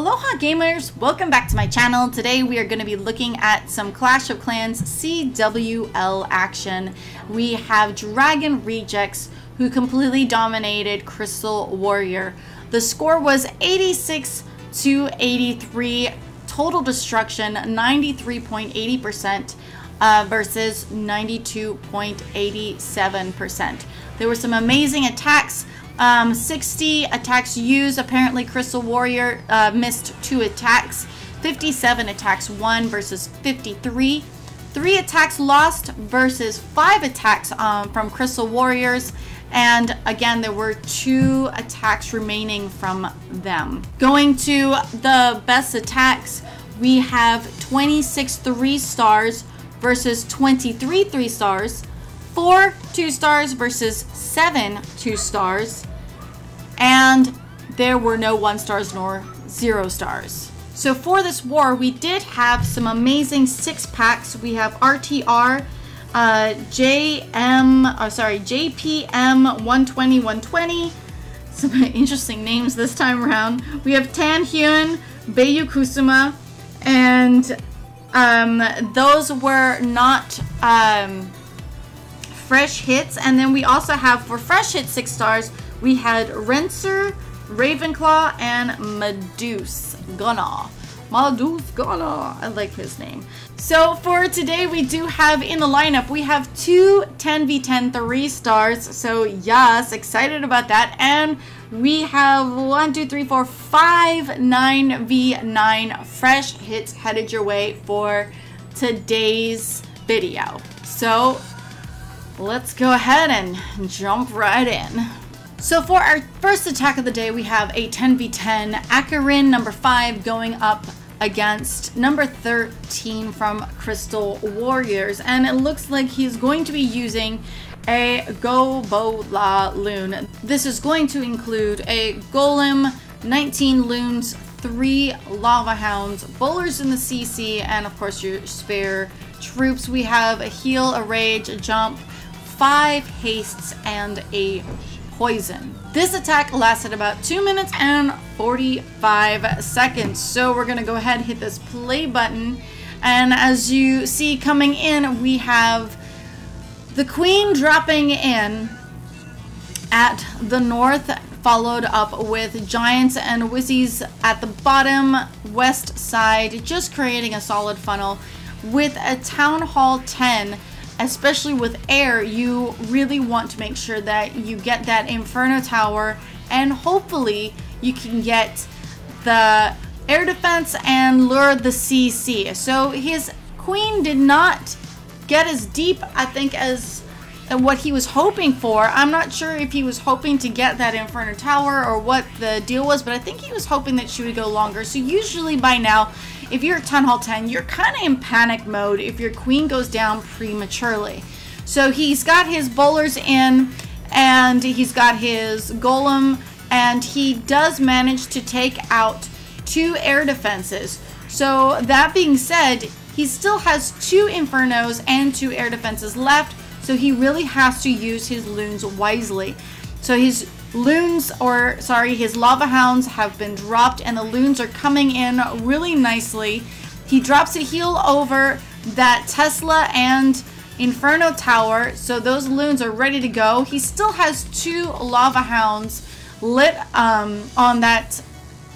Aloha Gamers, welcome back to my channel. Today we are going to be looking at some Clash of Clans CWL action. We have Dragon Rejects who completely dominated Crystal Warrior. The score was 86 to 83, total destruction 93.80% versus 92.87%. There were some amazing attacks. 60 attacks used. Apparently Crystal Warrior missed 2 attacks. 57 attacks won versus 53. 3 attacks lost versus 5 attacks from Crystal Warriors. And again, there were 2 attacks remaining from them. Going to the best attacks, we have 26 3-stars versus 23 3-stars. 4 2-stars versus 7 2-stars, and there were no 1-stars nor 0-stars. So for this war, we did have some amazing 6-packs. We have RTR, JPM 120 120. Some interesting names this time around. We have Tanhyun, Bayu Kusuma, and those were not fresh hits. And then we also have, for fresh hit 6 stars, we had Renser, Ravenclaw, and Medusa Gunnar. I like his name. So for today, we do have in the lineup, we have 2 10v10 3-stars. So yes, excited about that. And we have 5 9v9 fresh hits headed your way for today's video. So let's go ahead and jump right in. So for our first attack of the day, we have a 10v10 Akarin number 5 going up against number 13 from Crystal Warriors. And it looks like he's going to be using a GoBoLaLoon. This is going to include a Golem, 19 Loons, 3 Lava Hounds, Bowlers in the CC, and of course your spare troops. We have a heal, a rage, a jump, 5 hastes, and a poison. This attack lasted about 2 minutes and 45 seconds. So we're gonna go ahead and hit this play button. And as you see coming in, we have the Queen dropping in at the north, followed up with Giants and Wizzies at the bottom west side, just creating a solid funnel with a Town Hall 10. Especially with air, you really want to make sure that you get that Inferno Tower, and hopefully you can get the air defense and lure the CC. So his Queen did not get as deep, I think, as what he was hoping for. I'm not sure if he was hoping to get that Inferno Tower or what the deal was, but I think he was hoping that she would go longer. So usually by now, if you're at Town Hall 10, you're kind of in panic mode if your Queen goes down prematurely. So he's got his bowlers in, and he's got his Golem, and he does manage to take out 2 air defenses. So that being said, he still has 2 Infernos and 2 air defenses left, so he really has to use his Loons wisely. So his Loons, or sorry, his Lava Hounds have been dropped, and the Loons are coming in really nicely. He drops a heal over that Tesla and Inferno Tower, so those Loons are ready to go. He still has 2 Lava Hounds lit on that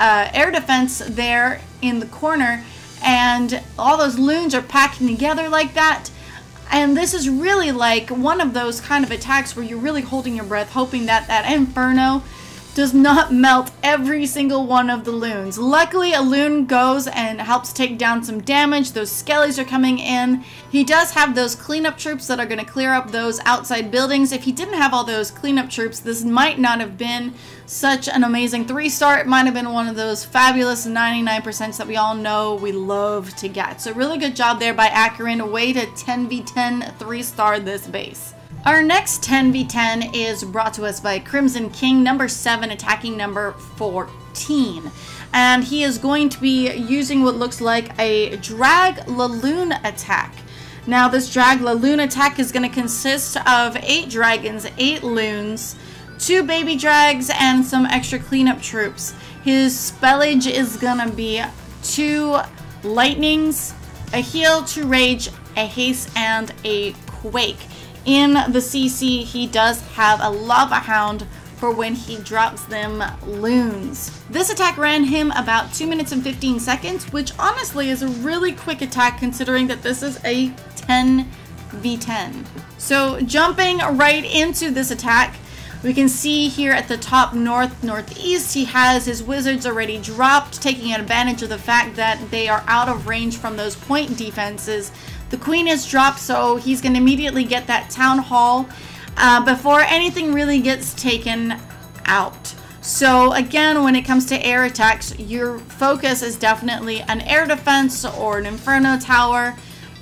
air defense there in the corner, and all those Loons are packing together like that. And this is really like one of those kind of attacks where you're really holding your breath, hoping that that Inferno does not melt every single one of the Loons. Luckily, a Loon goes and helps take down some damage. Those Skellies are coming in. He does have those cleanup troops that are going to clear up those outside buildings. If he didn't have all those cleanup troops, this might not have been such an amazing 3-star. It might have been one of those fabulous 99% that we all know we love to get. So really good job there by Akarin. Way to 10v10 3-star this base. Our next 10v10 is brought to us by Crimson King, number 7, attacking number 14. And he is going to be using what looks like a DragLaLoon attack. Now this DragLaLoon attack is going to consist of 8 dragons, 8 loons, 2 baby drags, and some extra cleanup troops. His spellage is gonna be 2 lightnings, a heal, 2 rage, a haste, and a quake. In the CC, he does have a lava hound for when he drops them loons. This attack ran him about 2 minutes and 15 seconds, which honestly is a really quick attack considering that this is a 10v10. So jumping right into this attack, we can see here at the top northeast, he has his wizards already dropped, taking advantage of the fact that they are out of range from those point defenses. The queen is dropped, so he's going to immediately get that town hall before anything really gets taken out. So again, when it comes to air attacks, your focus is definitely an air defense or an inferno tower,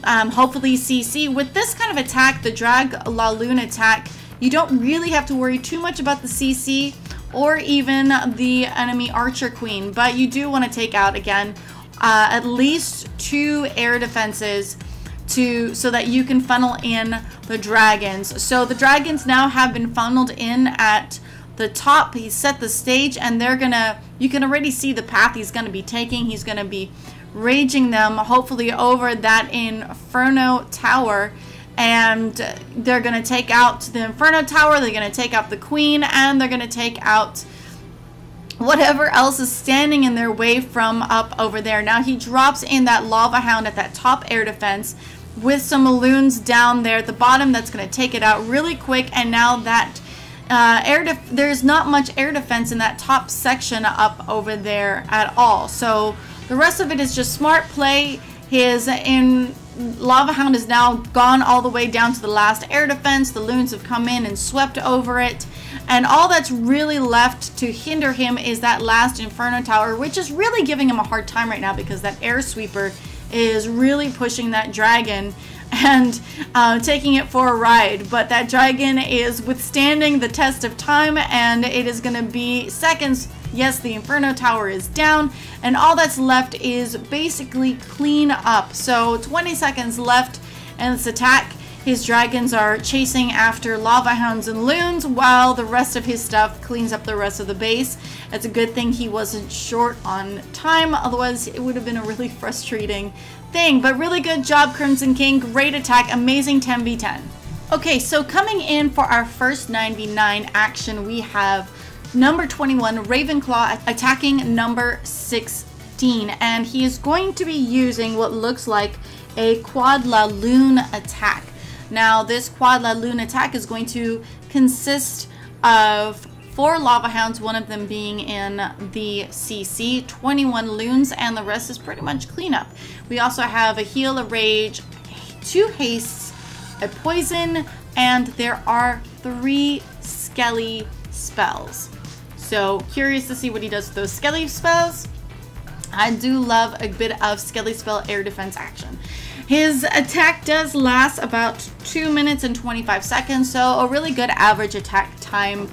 hopefully CC. With this kind of attack, the DragLaLoon attack, you don't really have to worry too much about the CC or even the enemy archer queen, but you do want to take out, again, at least 2 air defenses so that you can funnel in the dragons. So the dragons now have been funneled in at the top. He set the stage, and you can already see the path he's gonna be taking. He's gonna be raging them, hopefully over that Inferno Tower, and they're gonna take out the Inferno Tower, they're gonna take out the Queen, and they're gonna take out whatever else is standing in their way from up over there. Now he drops in that Lava Hound at that top air defense with some LaLoons down there at the bottom. That's going to take it out really quick. And now that there's not much air defense in that top section up over there at all. So the rest of it is just smart play. His Lava Hound is now gone all the way down to the last air defense. The loons have come in and swept over it. And all that's really left to hinder him is that last Inferno Tower, which is really giving him a hard time right now because that air sweeper is really pushing that dragon and taking it for a ride. But that dragon is withstanding the test of time, and it is going to be seconds. Yes, the Inferno Tower is down, and all that's left is basically clean up. So 20 seconds left in this attack. His dragons are chasing after Lava Hounds and Loons while the rest of his stuff cleans up the rest of the base. It's a good thing he wasn't short on time, otherwise it would have been a really frustrating thing. But really good job, Crimson King. Great attack. Amazing 10v10. Okay, so coming in for our first 9v9 action, we have number 21, Ravenclaw, attacking number 16. And he is going to be using what looks like a quad LaLoon attack. Now, this quad LaLoon attack is going to consist of 4 Lava Hounds, one of them being in the CC, 21 Loons, and the rest is pretty much cleanup. We also have a heal, a rage, 2 hastes, a poison, and there are 3 skelly spells. So, curious to see what he does with those skelly spells. I do love a bit of skelly spell air defense action. His attack does last about 2 minutes and 25 seconds, so a really good average attack time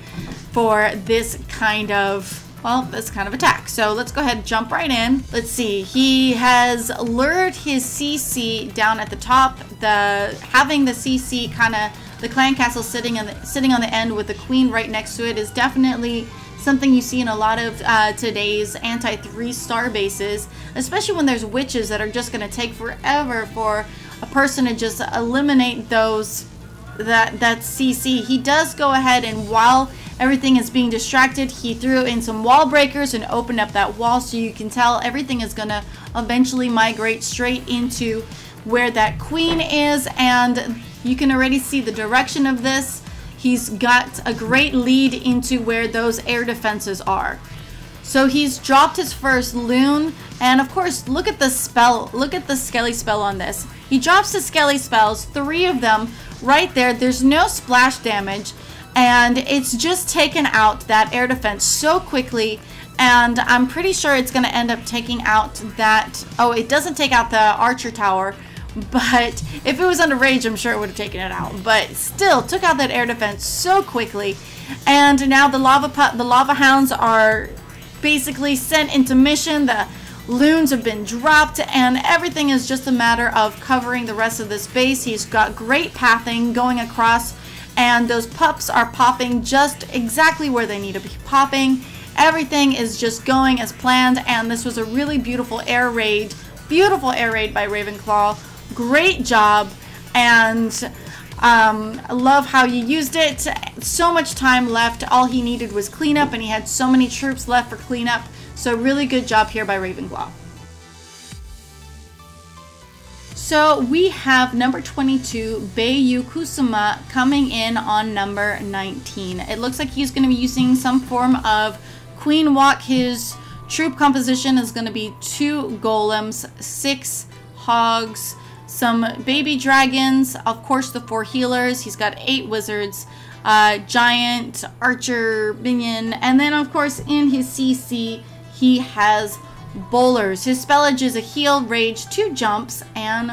for this kind of, well, this kind of attack. So let's go ahead and jump right in. Let's see, he has lured his CC down at the top. Having the CC kind of, the clan castle sitting on the end with the queen right next to it is definitely something you see in a lot of today's anti-3-star bases, especially when there's witches that are just going to take forever for a person to just eliminate that CC. He does go ahead, and while everything is being distracted, he threw in some wall breakers and opened up that wall, so you can tell everything is going to eventually migrate straight into where that queen is, and you can already see the direction of this. He's got a great lead into where those air defenses are. So he's dropped his first loon, and of course, look at the spell. Look at the skelly spell on this. He drops the skelly spells, 3 of them right there. There's no splash damage, and it's just taken out that air defense so quickly. And I'm pretty sure it's going to end up taking out that. Oh, it doesn't take out the archer tower. But if it was under rage, I'm sure it would have taken it out. But still, took out that air defense so quickly. And now the lava hounds are basically sent into mission. The loons have been dropped, and everything is just a matter of covering the rest of this base. He's got great pathing going across, and those pups are popping just exactly where they need to be popping. Everything is just going as planned, and this was a really beautiful air raid. Beautiful air raid by Ravenclaw. Great job, and I love how you used it. So much time left. All he needed was cleanup, and he had so many troops left for cleanup. So really good job here by Ravenclaw. So we have number 22, Bayu Kusuma, coming in on number 19. It looks like he's going to be using some form of Queen Walk. His troop composition is going to be 2 golems, 6 hogs, some baby dragons, of course the 4 healers. He's got 8 wizards, giant, archer, minion, and then of course in his CC he has bowlers. His spellage is a heal, rage, 2 jumps, and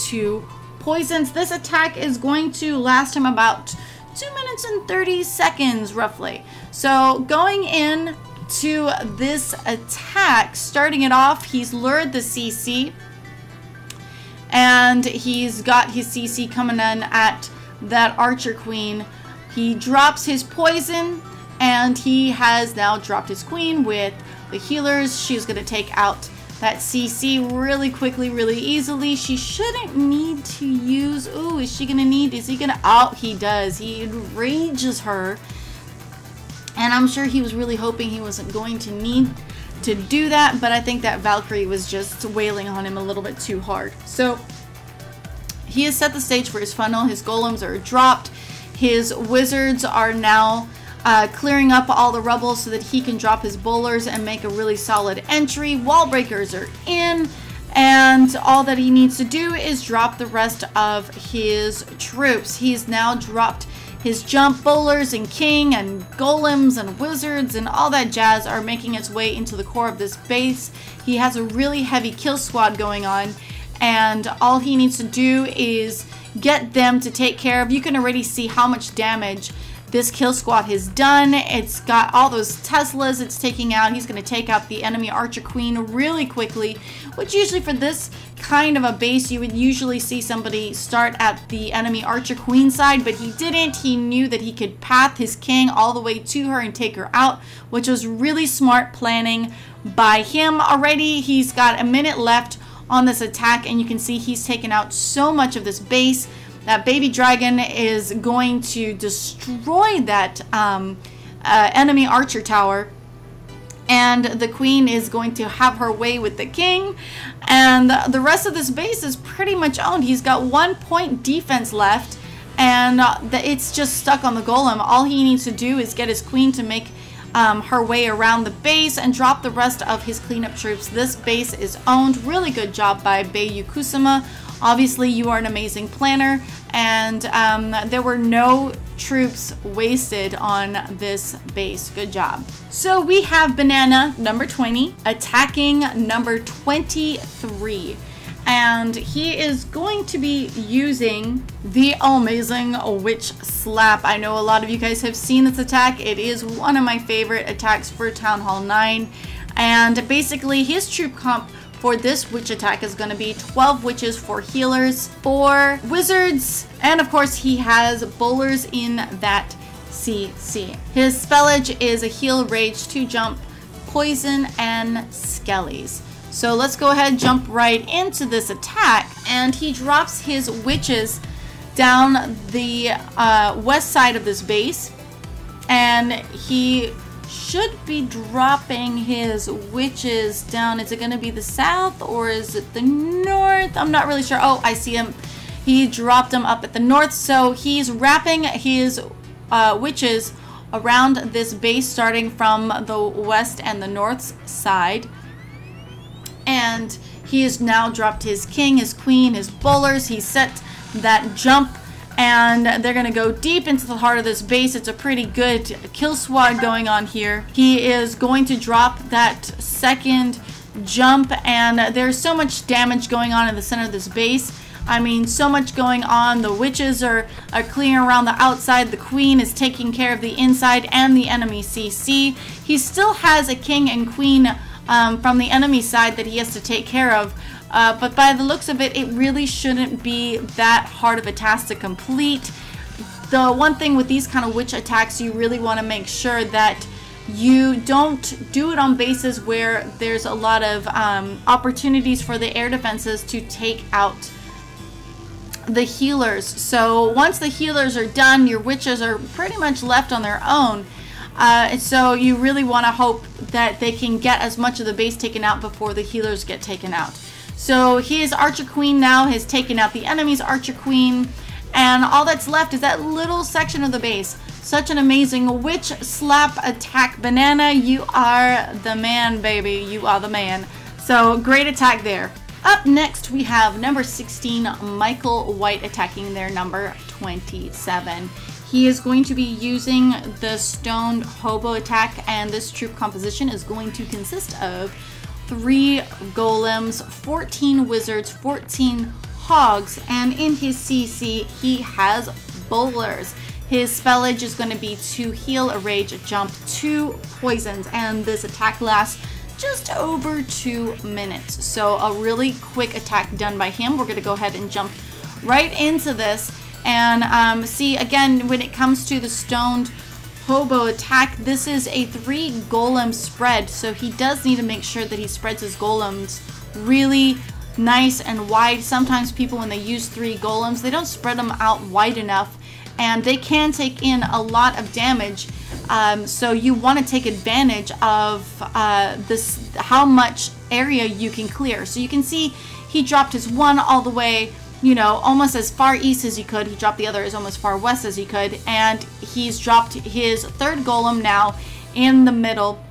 2 poisons. This attack is going to last him about 2 minutes and 30 seconds roughly. So going in to this attack, starting it off, he's lured the CC, and he's got his CC coming in at that archer queen. He drops his poison, and he has now dropped his queen with the healers. She's going to take out that CC really quickly, really easily. She shouldn't need to use... Ooh, is she going to need... Is he going to... Oh, he does. He enrages her. And I'm sure he was really hoping he wasn't going to need to do that, but I think that Valkyrie was just wailing on him a little bit too hard. So he has set the stage for his funnel. His golems are dropped. His wizards are now clearing up all the rubble so that he can drop his bowlers and make a really solid entry. Wall breakers are in, and all that he needs to do is drop the rest of his troops. He's now dropped his jump. Bowlers and king and golems and wizards and all that jazz are making its way into the core of this base. He has a really heavy kill squad going on, and all he needs to do is get them to take care of. You can already see how much damage this kill squad has done. It's got all those Teslas it's taking out. He's going to take out the enemy archer queen really quickly, which usually for this kind of a base, you would usually see somebody start at the enemy archer queen side, but he didn't. He knew that he could path his king all the way to her and take her out, which was really smart planning by him. Already, he's got a minute left on this attack, and you can see he's taken out so much of this base. That baby dragon is going to destroy that enemy archer tower, and the queen is going to have her way with the king, and the rest of this base is pretty much owned. He's got 1 point defense left, and it's just stuck on the golem. All he needs to do is get his queen to make her way around the base and drop the rest of his cleanup troops. This base is owned. Really good job by Bayu Kusuma. Obviously, you are an amazing planner, and there were no troops wasted on this base. Good job. So we have Banana, number 20, attacking number 23. And he is going to be using the amazing Witch Slap. I know a lot of you guys have seen this attack. It is one of my favorite attacks for Town Hall 9. And basically, his troop comp for this witch attack is going to be 12 witches, 4 healers, 4 wizards, and of course he has bowlers in that CC. His spellage is a heal, rage, 2 jump, poison, and skellies. So let's go ahead and jump right into this attack, and he drops his witches down the west side of this base, and he should be dropping his witches down. Is it going to be the south or is it the north? I'm not really sure. Oh, I see him. He dropped them up at the north. So he's wrapping his witches around this base, starting from the west and the north side. And he has now dropped his king, his queen, his bowlers. He set that jump, and they're going to go deep into the heart of this base. It's a pretty good kill squad going on here. He is going to drop that second jump, and there's so much damage going on in the center of this base. I mean, so much going on. The witches are clearing around the outside. The queen is taking care of the inside and the enemy CC. He still has a king and queen from the enemy side that he has to take care of. But by the looks of it, it really shouldn't be that hard of a task to complete. The one thing with these kind of witch attacks, you really want to make sure that you don't do it on bases where there's a lot of opportunities for the air defenses to take out the healers. So once the healers are done, your witches are pretty much left on their own. So you really want to hope that they can get as much of the base taken out before the healers get taken out. So his Archer Queen now has taken out the enemy's Archer Queen, and all that's left is that little section of the base. Such an amazing witch slap attack. Banana, you are the man, baby. You are the man. So great attack there. Up next, we have number 16, Michael White, attacking their number 27. He is going to be using the stoned hobo attack, and this troop composition is going to consist of 3 golems, 14 wizards, 14 hogs, and in his CC, he has bowlers. His spellage is going to be to heal, a rage, jump, 2 poisons, and this attack lasts just over 2 minutes. So a really quick attack done by him. We're going to go ahead and jump right into this and see again when it comes to the stoned hobo attack. This is a 3 golem spread, so he does need to make sure that he spreads his golems really nice and wide. Sometimes people, when they use 3 golems, they don't spread them out wide enough, and they can take in a lot of damage. So you want to take advantage of how much area you can clear. So you can see he dropped his one all the way, you know, almost as far east as he could. He dropped the other as almost far west as he could, and he's dropped his 3rd golem now in the middle,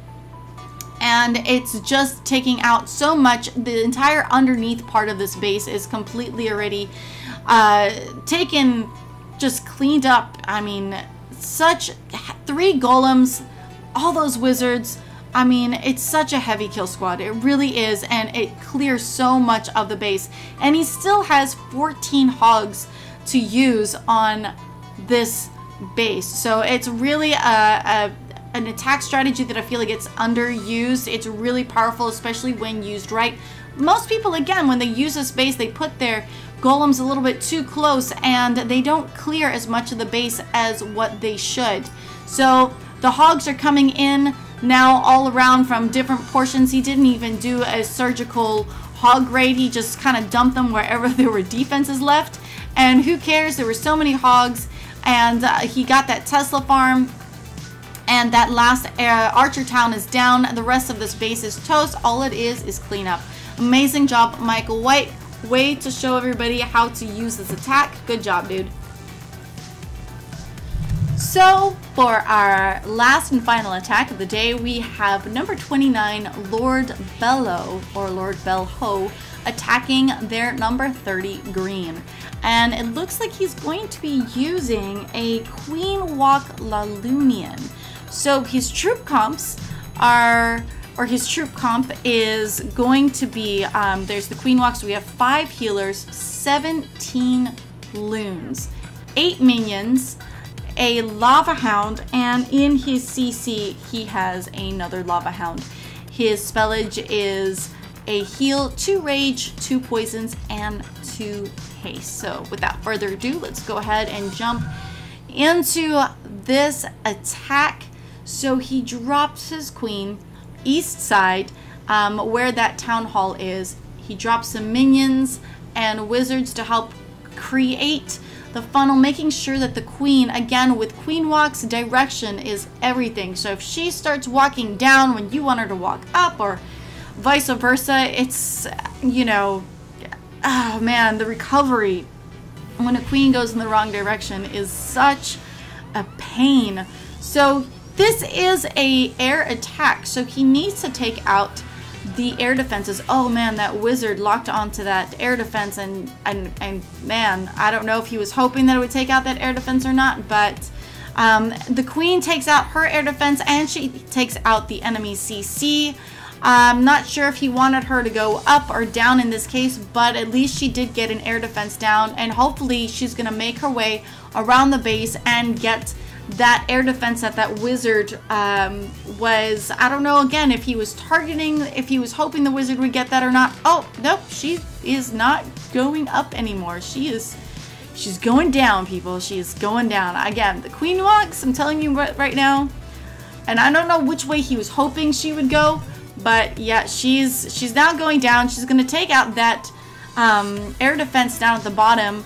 and it's just taking out so much. The entire underneath part of this base is completely already taken, just cleaned up. I mean, such 3 golems, all those wizards. I mean, it's such a heavy kill squad. It really is, and it clears so much of the base. And he still has 14 hogs to use on this base. So it's really an attack strategy that I feel like it's underused. It's really powerful, especially when used right. Most people, again, when they use this base, they put their golems a little bit too close, and they don't clear as much of the base as what they should. So the hogs are coming in now all around from different portions. He didn't even do a surgical hog raid. He just kind of dumped them wherever there were defenses left, and who cares? There were so many hogs, and he got that Tesla farm, and that last archer town is down. The rest of this base is toast. All it is cleanup. Amazing job, Michael White. Way to show everybody how to use this attack. Good job, dude. So for our last and final attack of the day, we have number 29, Lord Bello, or Lord Belho, attacking their number 30 green. And it looks like he's going to be using a Queen Walk LaLoonian. So his troop comps are, or his troop comp is going to be, there's the Queen Walk, so we have 5 healers, 17 loons, 8 minions, a Lava Hound, and in his CC he has another Lava Hound. His spellage is a heal, 2 rage, 2 poisons, and 2 haste. So without further ado, let's go ahead and jump into this attack. So he drops his queen east side, where that town hall is. He drops some minions and wizards to help create the funnel, making sure that the queen, again with Queen Walk's direction is everything. So if she starts walking down when you want her to walk up, or vice versa, it's, you know, oh man, the recovery when a queen goes in the wrong direction is such a pain. So this is a air attack, so he needs to take out the air defenses. Oh man, that wizard locked onto that air defense, and man, I don't know if he was hoping that it would take out that air defense or not, but the queen takes out her air defense, and she takes out the enemy CC. I'm not sure if he wanted her to go up or down in this case, but at least she did get an air defense down, and hopefully she's gonna make her way around the base and get that air defense that that wizard was. I don't know, again, if he was targeting, if he was hoping the wizard would get that or not. Oh, nope, she is not going up anymore. She's going down, people. She is going down. Again, the Queen Walks, I'm telling you right now, And I don't know which way he was hoping she would go, but yeah, she's now going down. She's going to take out that air defense down at the bottom.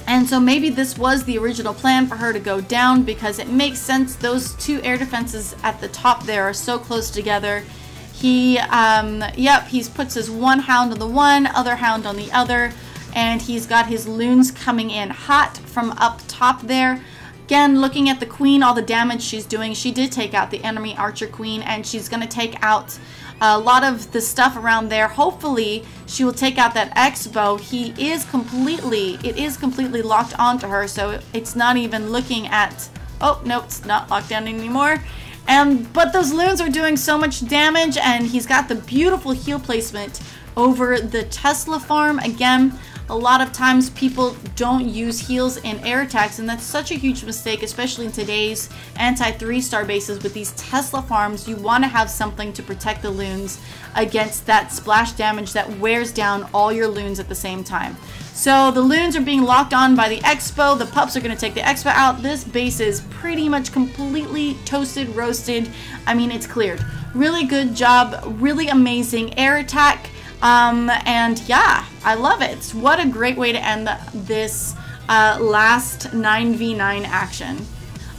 And so maybe this was the original plan for her to go down, because it makes sense. Those two air defenses at the top there are so close together. He, he puts his one hound on the one, other hound on the other, and he's got his loons coming in hot from up top there. Again, looking at the queen, all the damage she's doing, she did take out the enemy archer queen, and she's going to take out a lot of the stuff around there. Hopefully, she will take out that X-bow. It is completely locked onto her, so it's not even looking at... Oh, no, it's not locked down anymore. But those loons are doing so much damage, and he's got the beautiful heal placement over the Tesla farm. Again, a lot of times people don't use heals in air attacks, and that's such a huge mistake, especially in today's anti-3-star bases with these Tesla farms. You want to have something to protect the loons against that splash damage that wears down all your loons at the same time. So the loons are being locked on by the Expo. The pups are going to take the Expo out. This base is pretty much completely toasted, roasted. I mean, it's cleared. Really good job. Really amazing air attack. And yeah, I love it. What a great way to end this last 9v9 action.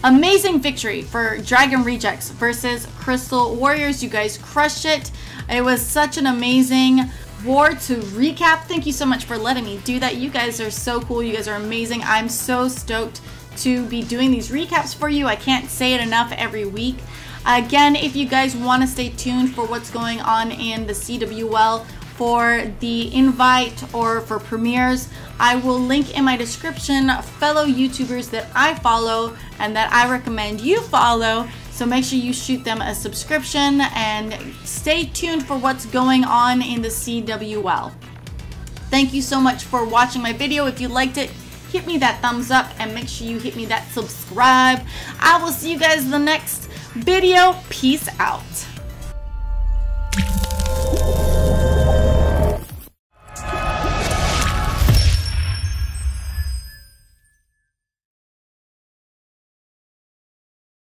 Amazing victory for Dragon Rejects versus Crystal Warriors. You guys crushed it. It was such an amazing war to recap. Thank you so much for letting me do that. You guys are so cool. You guys are amazing. I'm so stoked to be doing these recaps for you. I can't say it enough every week. Again, if you guys want to stay tuned for what's going on in the CWL, for the invite or for premieres, I will link in my description fellow YouTubers that I follow and that I recommend you follow. So make sure you shoot them a subscription and stay tuned for what's going on in the CWL. Thank you so much for watching my video. If you liked it, hit me that thumbs up and make sure you hit me that subscribe. I will see you guys in the next video. Peace out.